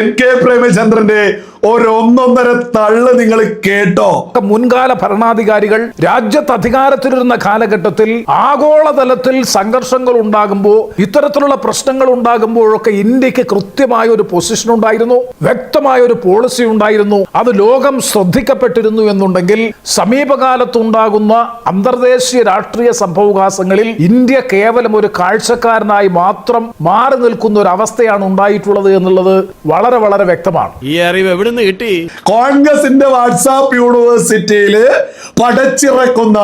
NK പ്രേമചന്ദ്രന്റെ ഒന്നൊന്നര തള്ള് നിങ്ങൾ കേട്ടോ? മുൻകാല ഭരണാധികാരികൾ രാജ്യത്ത് അധികാരത്തിലിരുന്ന കാലഘട്ടത്തിൽ ആഗോളതലത്തിൽ സംഘർഷങ്ങൾ ഉണ്ടാകുമ്പോൾ, ഇത്തരത്തിലുള്ള പ്രശ്നങ്ങൾ ഉണ്ടാകുമ്പോഴൊക്കെ ഇന്ത്യക്ക് കൃത്യമായ ഒരു പൊസിഷൻ ഉണ്ടായിരുന്നു, വ്യക്തമായ ഒരു പോളിസി ഉണ്ടായിരുന്നു. അത് ലോകം ശ്രദ്ധിക്കപ്പെട്ടിരുന്നു എന്നുണ്ടെങ്കിൽ സമീപകാലത്തുണ്ടാകുന്ന അന്തർദേശീയ രാഷ്ട്രീയ സംഭവവികാസങ്ങളിൽ ഇന്ത്യ കേവലം ഒരു കാഴ്ചക്കാരനായി മാത്രം മാറി നിൽക്കുന്ന ഒരു അവസ്ഥയാണ് ഉണ്ടായിട്ടുള്ളത് എന്നുള്ളത് വളരെ വളരെ വ്യക്തമാണ്. ഈ അറിവ് എവിടെ നിന്ന് കിട്ടി? കോൺഗ്രസിന്റെ വാട്സാപ്പ് യൂണിവേഴ്സിറ്റിയില് പടച്ചിറക്കുന്ന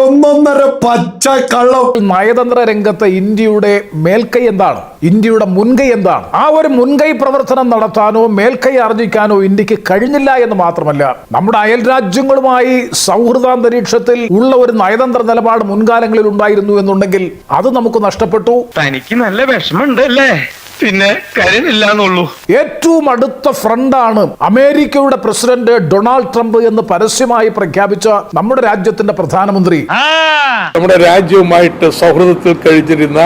ഒന്നൊന്നര പച്ചക്കള്ളം. നയതന്ത്ര രംഗത്ത് ഇന്ത്യയുടെ മേൽക്കൈ എന്താണ്, ഇന്ത്യയുടെ മുൻകൈ എന്താണ്? ആ ഒരു മുൻകൈ പ്രവർത്തനം നടത്താനോ മേൽക്കൈ ആർജിക്കാനോ ഇന്ത്യക്ക് കഴിഞ്ഞില്ല എന്ന് മാത്രമല്ല, നമ്മുടെ അയൽ രാജ്യങ്ങളുമായി സൗഹൃദാന്തരീക്ഷത്തിൽ ഉള്ള ഒരു നയതന്ത്ര നിലപാട് മുൻകാലങ്ങളിൽ ഉണ്ടായിരുന്നു എന്നുണ്ടെങ്കിൽ അത് നമുക്ക് നഷ്ടപ്പെട്ടു. തനിക്ക് നല്ല വിഷമമുണ്ട് അല്ലേ? പിന്നെ കാര്യമില്ലാന്നുള്ളൂ. ഏറ്റവും അടുത്ത ഫ്രണ്ടാണ് അമേരിക്കയുടെ പ്രസിഡന്റ് ഡൊണാൾഡ് ട്രംപ് എന്ന് പരസ്യമായി പ്രഖ്യാപിച്ച നമ്മുടെ രാജ്യത്തിന്റെ പ്രധാനമന്ത്രി. നമ്മുടെ രാജ്യവുമായിട്ട് സൗഹൃദത്തിൽ കഴിഞ്ഞിരുന്ന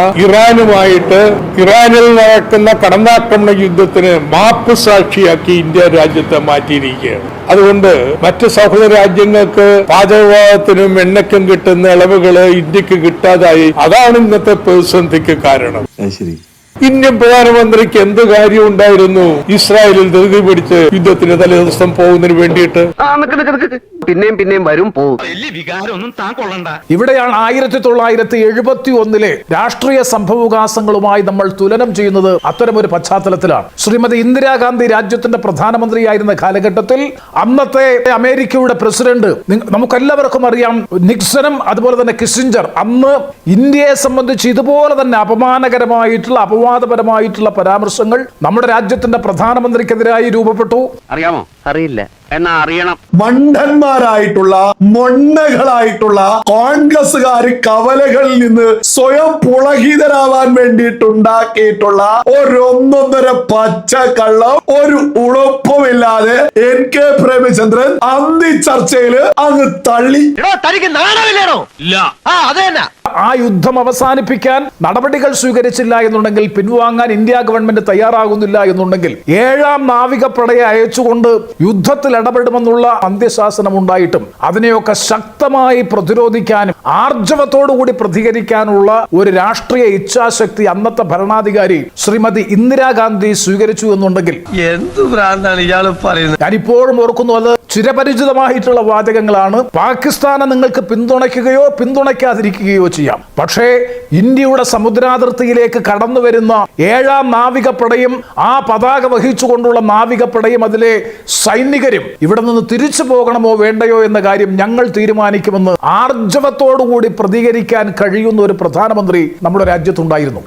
ഇറാനിൽ നടക്കുന്ന കടന്നാക്രമണ യുദ്ധത്തിന് മാപ്പ് സാക്ഷിയാക്കി ഇന്ത്യ രാജ്യത്തെ മാറ്റിയിരിക്കുകയാണ്. അതുകൊണ്ട് മറ്റ് സൗഹൃദ രാജ്യങ്ങൾക്ക് പാചകവാതത്തിനും എണ്ണയ്ക്കും കിട്ടുന്ന ഇളവുകള് ഇന്ത്യക്ക് കിട്ടാതായി. അതാണ് ഇന്നത്തെ പ്രതിസന്ധിക്ക് കാരണം. ഇന്ത്യൻ പ്രധാനമന്ത്രിക്ക് എന്ത് കാര്യം ഉണ്ടായിരുന്നു ഇസ്രായേലിൽ ധൃതി പിടിച്ച് യുദ്ധത്തിന് തലേദിവസം പോകുന്നതിന് വേണ്ടിയിട്ട്? പിന്നെയും വരും പോകും. വലിയ വികാരമൊന്നും താൻ കൊള്ളണ്ട. ഇവിടെയാണ് 1971 രാഷ്ട്രീയ സംഭവവികാസങ്ങളുമായി നമ്മൾ തുലനം ചെയ്യുന്നത്. അത്തരമൊരു പശ്ചാത്തലത്തിലാണ് ശ്രീമതി ഇന്ദിരാഗാന്ധി രാജ്യത്തിന്റെ പ്രധാനമന്ത്രിയായിരുന്ന കാലഘട്ടത്തിൽ അന്നത്തെ അമേരിക്കയുടെ പ്രസിഡന്റ്, നമുക്കെല്ലാവർക്കും അറിയാം, നിക്സണും അതുപോലെ തന്നെ കിസിഞ്ചർ, അന്ന് ഇന്ത്യയെ സംബന്ധിച്ച് ഇതുപോലെ തന്നെ അപവാദപരമായിട്ടുള്ള പരാമർശങ്ങൾ നമ്മുടെ രാജ്യത്തിന്റെ പ്രധാനമന്ത്രിക്കെതിരായി രൂപപ്പെട്ടു. അറിയാമോ? അറിയില്ല, എന്നാ അറിയണം. മണ്ടന്മാരായിട്ടുള്ള മൊണ്ണകളായിട്ടുള്ള കോൺഗ്രസുകാര് കവലകളിൽ നിന്ന് സ്വയം പുളകിതരാവാൻ വേണ്ടിയിട്ടുണ്ടാക്കിയിട്ടുള്ള ഒന്നൊന്നര പച്ചക്കള്ളം, ഒരു ഉളുപ്പുമില്ലാതെ NK പ്രേമചന്ദ്രൻ അന്തി ചർച്ചയില് അങ്ങ് തള്ളി. ആ യുദ്ധം അവസാനിപ്പിക്കാൻ നടപടികൾ സ്വീകരിച്ചില്ല എന്നുണ്ടെങ്കിൽ, പിൻവാങ്ങാൻ ഇന്ത്യ ഗവൺമെന്റ് തയ്യാറാകുന്നില്ല എന്നുണ്ടെങ്കിൽ, 7ാം നാവികപ്പടയെ അയച്ചുകൊണ്ട് യുദ്ധത്തിൽ ഇടപെടുമെന്നുള്ള അന്ത്യശാസനം ഉണ്ടായിട്ടും അതിനെയൊക്കെ ശക്തമായി പ്രതിരോധിക്കാനും ആർജവത്തോടുകൂടി പ്രതികരിക്കാനുള്ള ഒരു രാഷ്ട്രീയ ഇച്ഛാശക്തി അന്നത്തെ ഭരണാധികാരി ശ്രീമതി ഇന്ദിരാഗാന്ധി സ്വീകരിച്ചു എന്നുണ്ടെങ്കിൽ, എന്ത് ഭ്രാന്താണ് ഇയാള് പറയുന്നത്? ഞാനിപ്പോഴും ഓർക്കുന്നു, അത് ചിരപരിചിതമായിട്ടുള്ള വാചകങ്ങളാണ്. പാകിസ്ഥാനെ നിങ്ങൾക്ക് പിന്തുണയ്ക്കുകയോ പിന്തുണയ്ക്കാതിരിക്കുകയോ ചെയ്യാം, പക്ഷേ ഇന്ത്യയുടെ സമുദ്രാതിർത്തിയിലേക്ക് കടന്നു വരുന്ന 7ാം നാവികപ്പടയും ആ പതാക വഹിച്ചുകൊണ്ടുള്ള നാവികപ്പടയും അതിലെ സൈനികരും ഇവിടെ നിന്ന് തിരിച്ചു പോകണമോ വേണ്ടയോ എന്ന കാര്യം ഞങ്ങൾ തീരുമാനിക്കുമെന്ന് ആർജവത്തോടുകൂടി പ്രതികരിക്കാൻ കഴിയുന്ന ഒരു പ്രധാനമന്ത്രി നമ്മുടെ രാജ്യത്തുണ്ടായിരുന്നു.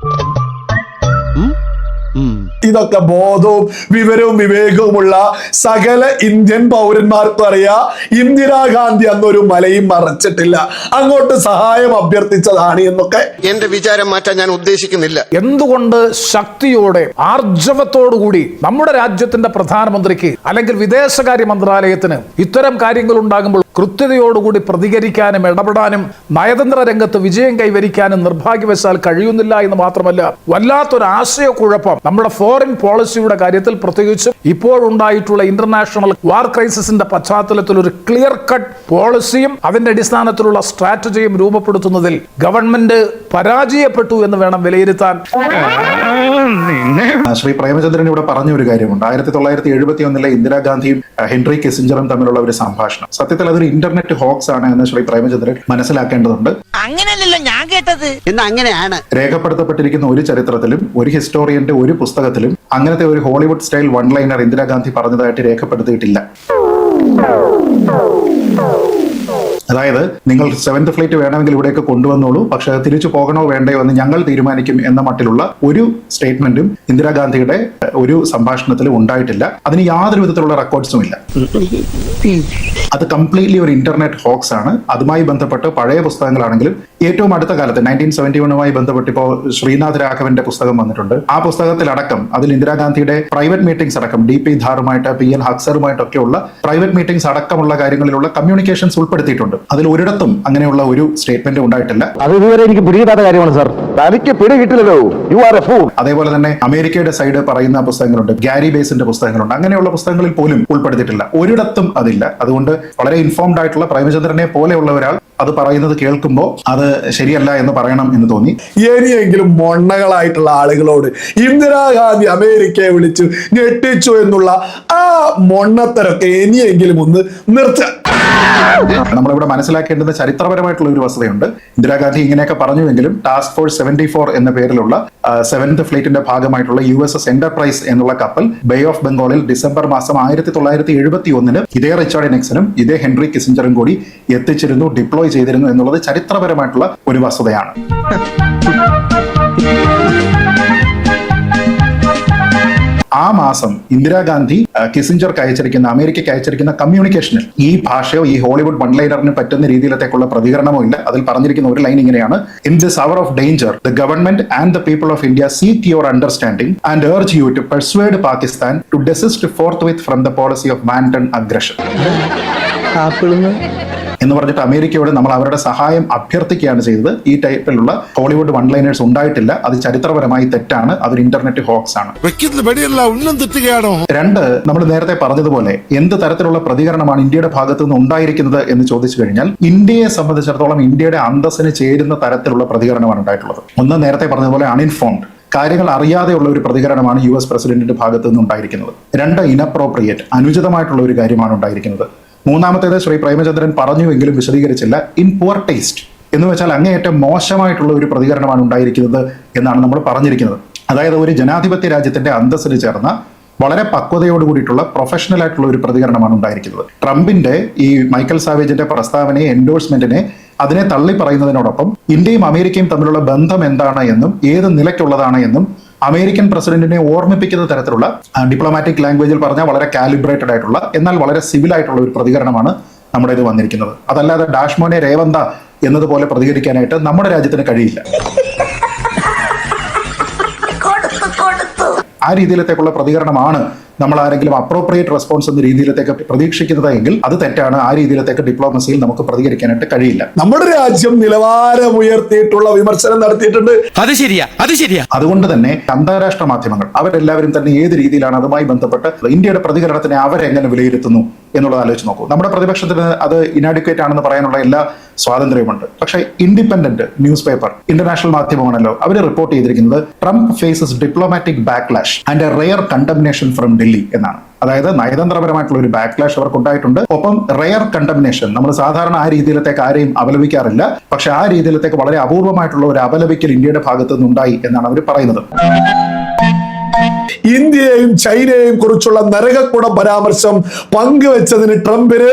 ഇതൊക്കെ ബോധവും വിവരവും വിവേകവുമുള്ള സകല ഇന്ത്യൻ പൗരന്മാർക്കും അറിയാം, ഇന്ദിരാഗാന്ധി അന്നൊരു മലയും മറച്ചിട്ടില്ല, അങ്ങോട്ട് സഹായം അഭ്യർത്ഥിച്ചതാണ് എന്നൊക്കെ. എന്റെ വിചാരം മാറ്റാൻ ഞാൻ ഉദ്ദേശിക്കുന്നില്ല. എന്തുകൊണ്ട് ശക്തിയോടെ ആർജവത്തോടുകൂടി നമ്മുടെ രാജ്യത്തിന്റെ പ്രധാനമന്ത്രിക്ക് അല്ലെങ്കിൽ വിദേശകാര്യ മന്ത്രാലയത്തിന് ഇത്തരം കാര്യങ്ങൾ ഉണ്ടാകുമ്പോൾ കൃത്യതയോടുകൂടി പ്രതികരിക്കാനും ഇടപെടാനും നയതന്ത്ര രംഗത്ത് വിജയം കൈവരിക്കാനും നിർഭാഗ്യവശാൽ കഴിയുന്നില്ല എന്ന് മാത്രമല്ല, വല്ലാത്തൊരു ആശയക്കുഴപ്പം നമ്മുടെ ഫോറിൻ പോളിസിയുടെ കാര്യത്തിൽ, പ്രത്യേകിച്ച് ഇപ്പോഴുണ്ടായിട്ടുള്ള ഇന്റർനാഷണൽ വാർ ക്രൈസിസിന്റെ പശ്ചാത്തലത്തിൽ ഒരു ക്ലിയർ കട്ട് പോളിസിയും അതിന്റെ അടിസ്ഥാനത്തിലുള്ള സ്ട്രാറ്റജിയും രൂപപ്പെടുത്തുന്നതിൽ ഗവൺമെന്റ് പരാജയപ്പെട്ടു എന്ന് വേണം വിലയിരുത്താൻ. ശ്രീ പ്രേമചന്ദ്രൻ ഇവിടെ പറഞ്ഞ ഒരു കാര്യമുണ്ട്. 1971 ഇന്ദിരാഗാന്ധിയും ഹെൻറി കിസിഞ്ചറും തമ്മിലുള്ള ഒരു സംഭാഷണം. സത്യത്തിൽ അതൊരു ഇന്റർനെറ്റ് ഹോക്സ് ആണ് എന്ന് ശ്രീ പ്രേമചന്ദ്രൻ മനസ്സിലാക്കേണ്ടതുണ്ട്. അങ്ങനെയല്ലല്ലോ ഞാൻ കേട്ടത്. അങ്ങനെയാണ് രേഖപ്പെടുത്തപ്പെട്ടിരിക്കുന്ന ഒരു ചരിത്രത്തിലും ഒരു ഹിസ്റ്റോറിയന്റെ ഒരു പുസ്തകത്തിലും അങ്ങനത്തെ ഒരു Hollywood style one liner Indira Gandhi പറഞ്ഞതായിട്ട് രേഖപ്പെടുത്തിയിട്ടില്ല. അതായത് നിങ്ങൾ 7th ഫ്ലൈറ്റ് വേണമെങ്കിൽ ഇവിടേക്ക് കൊണ്ടുവന്നോളൂ, പക്ഷെ തിരിച്ചു പോകണോ വേണ്ടയോ എന്ന് ഞങ്ങൾ തീരുമാനിക്കും എന്ന മട്ടിലുള്ള ഒരു സ്റ്റേറ്റ്മെന്റും ഇന്ദിരാഗാന്ധിയുടെ ഒരു സംഭാഷണത്തിലും ഉണ്ടായിട്ടില്ല. അതിന് യാതൊരു വിധത്തിലുള്ള റെക്കോർഡ്സും ഇല്ല. അത് കംപ്ലീറ്റ്ലി ഒരു ഇന്റർനെറ്റ് ഹോക്സ് ആണ്. അതുമായി ബന്ധപ്പെട്ട് പഴയ പുസ്തകങ്ങളാണെങ്കിലും ഏറ്റവും അടുത്ത കാലത്ത് 1971 ബന്ധപ്പെട്ട് ഇപ്പോൾ ശ്രീനാഥ് രാഘവന്റെ പുസ്തകം വന്നിട്ടുണ്ട്. ആ പുസ്തകത്തിലടക്കം അതിൽ ഇന്ദിരാഗാന്ധിയുടെ പ്രൈവറ്റ് മീറ്റിംഗ്സ് അടക്കം DP ധാറുമായിട്ട് PN ഹക്സറുമായിട്ടൊക്കെയുള്ള പ്രൈവറ്റ് മീറ്റിംഗ്സ് അടക്കമുള്ള കാര്യങ്ങളിലുള്ള കമ്മ്യൂണിക്കേഷൻസ് ഉൾപ്പെടുത്തിയിട്ടുണ്ട്. അതിൽ ഒരിടത്തും അങ്ങനെയുള്ള ഒരു സ്റ്റേറ്റ്മെന്റ് ഉണ്ടായിട്ടില്ല. അത് ഇതുവരെ എനിക്ക് പിടികിട്ടാത്ത കാര്യമാണ് സാർ. തനിക്ക് പിടി കിട്ടില്ലല്ലോ, യു ആർ എ ഫൂൾ. അതേപോലെ തന്നെ അമേരിക്കയുടെ സൈഡ് പറയുന്ന പുസ്തകങ്ങളുണ്ട്, ഗാരി ബേസിന്റെ പുസ്തകങ്ങളുണ്ട്. അങ്ങനെയുള്ള പുസ്തകങ്ങളിൽ പോലും ഉൾപ്പെടുത്തിയിട്ടില്ല, ഒരിടത്തും അതില്ല. അതുകൊണ്ട് വളരെ ഇൻഫോംഡ് ആയിട്ടുള്ള പ്രേമചന്ദ്രനെ പോലെയുള്ള ഒരാൾ അത് പറയുന്നത് കേൾക്കുമ്പോൾ അത് ശരിയല്ല എന്ന് പറയണം എന്ന് തോന്നി. ഇനിയെങ്കിലും മൊണ്ണകളായിട്ടുള്ള ആളുകളോട് ഇന്ദിരാഗാന്ധി അമേരിക്കയെ വിളിച്ചു ഞെട്ടിച്ചു എന്നുള്ള ആ മൊണ്ണത്തരൊക്കെ ഇനിയെങ്കിലും ഒന്ന് നിർത്തുക. നമ്മളിവിടെ മനസ്സിലാക്കേണ്ടത് ചരിത്രപരമായിട്ടുള്ള ഒരു വസ്തുതയുണ്ട്. ഇന്ദിരാഗാന്ധി ഇങ്ങനെയൊക്കെ പറഞ്ഞുവെങ്കിലും ടാസ്ക് ഫോഴ്സ് 74 എന്ന പേരിലുള്ള 7th ഫ്ലീറ്റിന്റെ ഭാഗമായിട്ടുള്ള USS എന്റർപ്രൈസ് എന്നുള്ള കപ്പൽ ബേ ഓഫ് ബംഗാളിൽ ഡിസംബർ മാസം 1971 ഇതേ റിച്ചാർഡ് നിക്സണും ഇതേ ഹെൻറി കിസിഞ്ചറും കൂടി എത്തിച്ചിരുന്നു, ഡിപ്ലോയ് ചെയ്തിരുന്നു എന്നുള്ളത് ചരിത്രപരമായിട്ടുള്ള ഒരു വസ്തുതയാണ്. ആ മാസം ഇന്ദിരാഗാന്ധി കിസിഞ്ചർക്ക് അയച്ചിരിക്കുന്ന, അമേരിക്കയ്ക്ക് അയച്ചിരിക്കുന്ന കമ്മ്യൂണിക്കേഷനിൽ ഈ ഭാഷയോ ഈ ഹോളിവുഡ് വൺ ലൈനറിന് പറ്റുന്ന രീതിയിലത്തേക്കുള്ള പ്രതികരണമോ ഇല്ല. അതിൽ പറഞ്ഞിരിക്കുന്ന ഒരു ലൈൻ ഇങ്ങനെയാണ്: in this hour of danger the government and the people of India seek your understanding and urge you to persuade Pakistan to desist forth from the policy of wanton aggression എന്ന് പറഞ്ഞിട്ട് അമേരിക്കയോട് നമ്മൾ അവരുടെ സഹായം അഭ്യർത്ഥിക്കുകയാണ് ചെയ്തത്. ഈ ടൈപ്പിലുള്ള ഹോളിവുഡ് വൺ ലൈനേഴ്സ് ഉണ്ടായിട്ടില്ല. അത് ചരിത്രപരമായി തെറ്റാണ്. അതൊരു ഇന്റർനെറ്റ് ഹോക്സ് ആണ്. രണ്ട്, നമ്മൾ നേരത്തെ പറഞ്ഞതുപോലെ എന്ത് തരത്തിലുള്ള പ്രതികരണമാണ് ഇന്ത്യയുടെ ഭാഗത്തു നിന്ന് ഉണ്ടായിരിക്കുന്നത് എന്ന് ചോദിച്ചു കഴിഞ്ഞാൽ ഇന്ത്യയെ സംബന്ധിച്ചിടത്തോളം ഇന്ത്യയുടെ അന്തസ്സിന് ചേരുന്ന തരത്തിലുള്ള പ്രതികരണമാണ് ഉണ്ടായിട്ടുള്ളത്. ഒന്ന്, നേരത്തെ പറഞ്ഞതുപോലെ അൺഇൻഫോംഡ്, കാര്യങ്ങൾ അറിയാതെയുള്ള ഒരു പ്രതികരണമാണ് US പ്രസിഡന്റിന്റെ ഭാഗത്തു നിന്ന് ഉണ്ടായിരിക്കുന്നത്. രണ്ട്, ഇനപ്രോപ്രിയേറ്റ്, അനുചിതമായിട്ടുള്ള ഒരു കാര്യമാണ് ഉണ്ടായിരിക്കുന്നത്. മൂന്നാമത്തേത് ശ്രീ പ്രേമചന്ദ്രൻ പറഞ്ഞുവെങ്കിലും വിശദീകരിച്ചില്ല, ഇൻ പുവർ ടേസ്റ്റ് എന്ന് വെച്ചാൽ അങ്ങേയറ്റം മോശമായിട്ടുള്ള ഒരു പ്രതികരണമാണ് ഉണ്ടായിരിക്കുന്നത് എന്നാണ് നമ്മൾ പറഞ്ഞിരിക്കുന്നത്. അതായത് ഒരു ജനാധിപത്യ രാജ്യത്തിന്റെ അന്തസ്സിന് ചേർന്ന വളരെ പക്വതയോട് കൂടിയിട്ടുള്ള പ്രൊഫഷണൽ ആയിട്ടുള്ള ഒരു പ്രതികരണമാണ് ഉണ്ടായിരിക്കുന്നത്. ട്രംപിന്റെ ഈ മൈക്കൽ സാവേജിന്റെ പ്രസ്താവനയെ, എൻഡോഴ്സ്മെന്റിനെ, അതിനെ തള്ളി പറയുന്നതിനോടൊപ്പം ഇന്ത്യയും അമേരിക്കയും തമ്മിലുള്ള ബന്ധം എന്താണ് എന്നും ഏത് നിലയ്ക്കുള്ളതാണ് എന്നും അമേരിക്കൻ പ്രസിഡന്റിനെ ഓർമ്മിപ്പിക്കുന്ന തരത്തിലുള്ള ഡിപ്ലോമാറ്റിക് ലാംഗ്വേജിൽ പറഞ്ഞാൽ വളരെ കാലിബ്രേറ്റഡ് ആയിട്ടുള്ള എന്നാൽ വളരെ സിവിൽ ആയിട്ടുള്ള ഒരു പ്രതികരണമാണ് നമ്മുടെ ഇത് വന്നിരിക്കുന്നത്. അതല്ലാതെ ഡാഷ്മോനെ രേവന്ത എന്നതുപോലെ പ്രതികരിക്കാനായിട്ട് നമ്മുടെ രാജ്യത്തിന് കഴിയില്ല. ആ രീതിയിലത്തേക്കുള്ള പ്രതികരണമാണ് നമ്മൾ ആരെങ്കിലും അപ്രോപ്രിയേറ്റ് റെസ്പോൺസ് എന്ന രീതിയിലത്തേക്ക് പ്രതീക്ഷിക്കുന്നത് എങ്കിൽ അത് തെറ്റാണ്. ആ രീതിയിലത്തേക്ക് ഡിപ്ലോമസിയിൽ നമുക്ക് പ്രതികരിക്കാനായിട്ട് കഴിയില്ല. നമ്മുടെ രാജ്യം നിലവാരം ഉയർത്തിയിട്ടുള്ള വിമർശനം നടത്തിയിട്ടുണ്ട്. അത് ശരിയാ. അതുകൊണ്ട് തന്നെ അന്താരാഷ്ട്ര മാധ്യമങ്ങൾ അവരെല്ലാവരും തന്നെ ഏത് രീതിയിലാണ് അതുമായി ബന്ധപ്പെട്ട് ഇന്ത്യയുടെ പ്രതികരണത്തിനെ അവരെങ്ങനെ വിലയിരുത്തുന്നു എന്നുള്ളത് ആലോചിച്ച് നോക്കൂ. നമ്മുടെ പ്രതിപക്ഷത്തിന് അത് ഇനാഡിക്വേറ്റ് ആണെന്ന് പറയാനുള്ള എല്ലാ സ്വാതന്ത്ര്യമുണ്ട്. പക്ഷേ ഇൻഡിപെൻഡന്റ് ന്യൂസ് പേപ്പർ, ഇന്റർനാഷണൽ മാധ്യമമാണല്ലോ, അവർ റിപ്പോർട്ട് ചെയ്തിരിക്കുന്നത് Trump faces diplomatic backlash and a rare condemnation from Delhi എന്നാണ്. അതായത് നയതന്ത്രപരമായിട്ടുള്ള ഒരു ബാക്ക്ലാഷ് അവർക്ക് ഉണ്ടായിട്ടുണ്ട്. ഒപ്പം റെയർ കണ്ടംനേഷൻ, നമ്മൾ സാധാരണ ആ രീതിയിലത്തേക്ക് ആരെയും അപലപിക്കാറില്ല, പക്ഷെ ആ രീതിയിലത്തേക്ക് വളരെ അപൂർവമായിട്ടുള്ള ഒരു അപലപിക്കൽ ഇന്ത്യയുടെ ഭാഗത്തു നിന്നുണ്ടായി എന്നാണ് അവർ പറയുന്നത്. ഇന്ത്യയെയും ചൈനയെയും കുറിച്ചുള്ള നരകക്കുട പരാമർശം പങ്കുവെച്ചതിന് ട്രംപിന്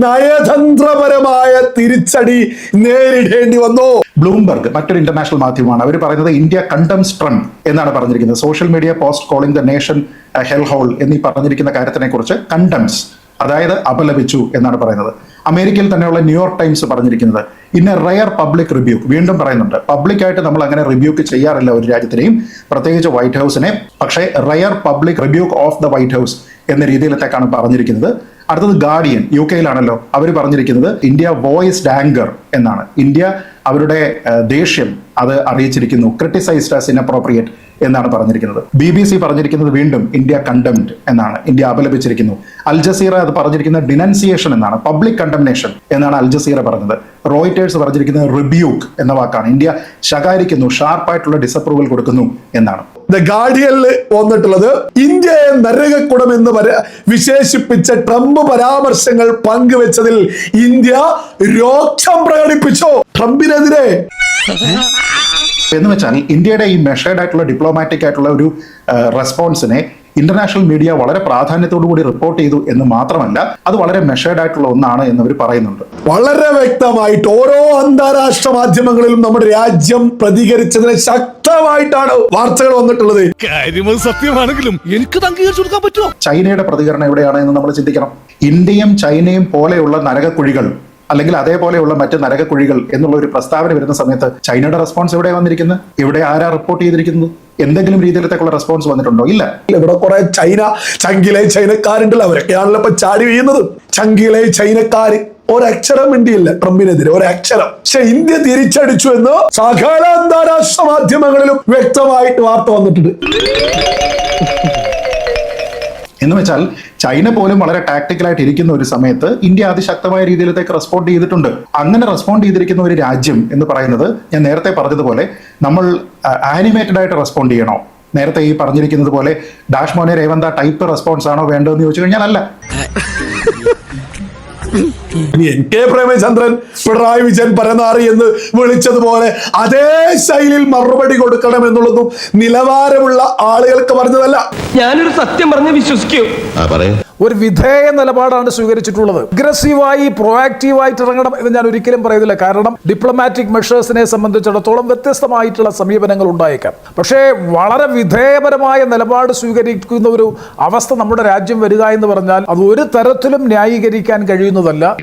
നയതന്ത്രപരമായ തിരിച്ചടി നേരിടേണ്ടി വന്നു. ബ്ലൂംബർഗ് മറ്റൊരു ഇന്റർനാഷണൽ മാധ്യമമാണ്. അവർ പറയുന്നത് ഇന്ത്യ കണ്ടംസ് ട്രംപ് എന്നാണ് പറഞ്ഞിരിക്കുന്നത്. Social media post calling the nation hell hole എന്നീ പറഞ്ഞിരിക്കുന്ന കാര്യത്തിനെ കുറിച്ച് കണ്ടംസ്, അതായത് അപലപിച്ചു എന്നാണ് പറയുന്നത്. അമേരിക്കയിൽ തന്നെയുള്ള ന്യൂയോർക്ക് ടൈംസ് പറഞ്ഞിരിക്കുന്നത് in A rare public rebuke, വീണ്ടും പറയുന്നുണ്ട്, പബ്ലിക്കായിട്ട് നമ്മൾ അങ്ങനെ റിബ്യൂക്ക് ചെയ്യാറില്ല ഒരു രാജ്യത്തിനെയും, പ്രത്യേകിച്ച് വൈറ്റ് ഹൗസിനെ. പക്ഷേ rare public rebuke of the white house എന്ന രീതിയിലത്തേക്കാണ് പറഞ്ഞിരിക്കുന്നത്. അടുത്തത് ഗാർഡിയൻ, UK അവർ പറഞ്ഞിരിക്കുന്നത് ഇന്ത്യ വോയിസ്ഡ് ആങ്കർ എന്നാണ്. ഇന്ത്യ അവരുടെ ദേഷ്യം അത് അറിയിച്ചിരിക്കുന്നു, ക്രിട്ടിസൈസ്ഡ് ആസ് ഇൻഅപ്രോപ്രിയേറ്റ് എന്നാണ് പറഞ്ഞിരിക്കുന്നത്. BBC പറഞ്ഞിരിക്കുന്നത് വീണ്ടും ഇന്ത്യ കണ്ടംഡ് എന്നാണ്, ഇന്ത്യ അപലപിച്ചിരിക്കുന്നു. അൽ ജസീറ അത് പറഞ്ഞിരിക്കുന്നത് ഡിനൻസിയേഷൻ എന്നാണ്, പബ്ലിക് കണ്ടംനേഷൻ എന്നാണ് അൽ ജസീറ പറഞ്ഞത്. റോയിറ്റേഴ്സ് പറഞ്ഞിരിക്കുന്നത് റിബ്യൂക്ക് എന്ന വാക്കാണ്, ഇന്ത്യ ശകാരിക്കുന്നു, ഷാർപ്പായിട്ടുള്ള ഡിസപ്രൂവൽ കൊടുക്കുന്നു എന്നാണ്. ദ ഗാർഡിയനിൽ വന്നിട്ടുള്ളത് ഇന്ത്യയെ നരകക്കുടം എന്ന് വിശേഷിപ്പിച്ച ട്രംപ് പരാമർശങ്ങൾ പങ്കുവെച്ചതിൽ ഇന്ത്യ രോക്ഷം പ്രകടിപ്പിച്ചു ട്രംപിനെതിരെ. എന്ന് വെച്ചാൽ ഇന്ത്യയുടെ ഈ മെഷേർഡ് ആയിട്ടുള്ള ഡിപ്ലോമാറ്റിക് ആയിട്ടുള്ള ഒരു റെസ്പോൺസിനെ ഇന്റർനാഷണൽ മീഡിയ വളരെ പ്രാധാന്യത്തോടു കൂടി റിപ്പോർട്ട് ചെയ്തു എന്ന് മാത്രമല്ല, അത് വളരെ മെഷേർഡ് ആയിട്ടുള്ള ഒന്നാണ് എന്നവർ പറയുന്നുണ്ട്. വളരെ വ്യക്തമായിട്ട് ഓരോ അന്താരാഷ്ട്ര മാധ്യമങ്ങളിലും നമ്മുടെ രാജ്യം പ്രതികരിച്ചതിന് ശക്തമായിട്ടാണ് വാർത്തകൾ വന്നിട്ടുള്ളത്. സത്യമാണെങ്കിലും എനിക്ക് അംഗീകരിച്ചു കൊടുക്കാൻ പറ്റുമോ? ചൈനയുടെ പ്രതികരണം എവിടെയാണ് എന്ന് നമ്മൾ ചിന്തിക്കണം. ഇന്ത്യയും ചൈനയും പോലെയുള്ള നരകക്കുഴികൾ അല്ലെങ്കിൽ അതേപോലെയുള്ള മറ്റ് നരകക്കുഴികൾ എന്നുള്ള ഒരു പ്രസ്താവന വരുന്ന സമയത്ത് ചൈനയുടെ റെസ്പോൺസ് എവിടെ വന്നിരിക്കുന്നത്? ഇവിടെ ആരാ റിപ്പോർട്ട് ചെയ്തിരിക്കുന്നത്? എന്തെങ്കിലും രീതിയിലത്തേക്കുള്ള റെസ്പോൺസ് വന്നിട്ടുണ്ടോ? ഇല്ല. ഇവിടെ കുറെ ചൈനയിലെ ചൈനക്കാരുണ്ടല്ലോ, അവരൊക്കെയാണല്ലോ ഇപ്പൊ ചാടി വീഴുന്നത്. ചങ്കിലെ ചൈനക്കാര് ഒരക്ഷരം ഇന്ത്യയില്ല ട്രംപിനെതിരെ, ഒരക്ഷരം. പക്ഷെ ഇന്ത്യ തിരിച്ചടിച്ചു എന്ന് സകല അന്താരാഷ്ട്ര മാധ്യമങ്ങളിലും വ്യക്തമായിട്ട് വാർത്ത വന്നിട്ടുണ്ട്. എന്ന് വെച്ചാൽ ചൈന പോലും വളരെ ടാക്ടിക്കലായിട്ട് ഇരിക്കുന്ന ഒരു സമയത്ത് ഇന്ത്യ അതിശക്തമായ രീതിയിലേക്ക് റെസ്പോണ്ട് ചെയ്തിട്ടുണ്ട്. അങ്ങനെ റെസ്പോണ്ട് ചെയ്തിരിക്കുന്ന ഒരു രാജ്യം എന്ന് പറയുന്നത് ഞാൻ നേരത്തെ പറഞ്ഞതുപോലെ നമ്മൾ ആനിമേറ്റഡ് ആയിട്ട് റെസ്പോണ്ട് ചെയ്യണോ, നേരത്തെ ഈ പറഞ്ഞിരിക്കുന്നത് പോലെ ഡാഷ് മോനെ രേവന്ത ടൈപ്പ് റെസ്പോൺസ് ആണോ വേണ്ടതെന്ന് ചോദിച്ചു കഴിഞ്ഞാൽ അല്ല. N.K. പ്രേമചന്ദ്രൻ പിണറായി വിജയൻ പരനാറി എന്ന് വിളിച്ചതുപോലെ അതേ ശൈലിയിൽ മറുപടി കൊടുക്കണം എന്നുള്ളതും നിലവാരമുള്ള ആളുകൾക്ക് പറഞ്ഞതല്ല. ഞാനൊരു സത്യം പറഞ്ഞ് വിശ്വസിക്കൂ. ഒരു വിധേയ നിലപാടാണ് സ്വീകരിച്ചിട്ടുള്ളത്. അഗ്രസീവായി പ്രൊആക്റ്റീവായിട്ട് ഇറങ്ങണം എന്ന് ഞാൻ ഒരിക്കലും പറയുന്നില്ല. കാരണം ഡിപ്ലോമാറ്റിക് മെഷേഴ്സിനെ സംബന്ധിച്ചിടത്തോളം വ്യത്യസ്തമായിട്ടുള്ള സമീപനങ്ങൾ ഉണ്ടായേക്കാം. പക്ഷേ വളരെ വിധേയപരമായ നിലപാട് സ്വീകരിക്കുന്ന ഒരു അവസ്ഥ നമ്മുടെ രാജ്യം വരിക എന്ന് പറഞ്ഞാൽ അത് ഒരു തരത്തിലും ന്യായീകരിക്കാൻ കഴിയുന്നതല്ല.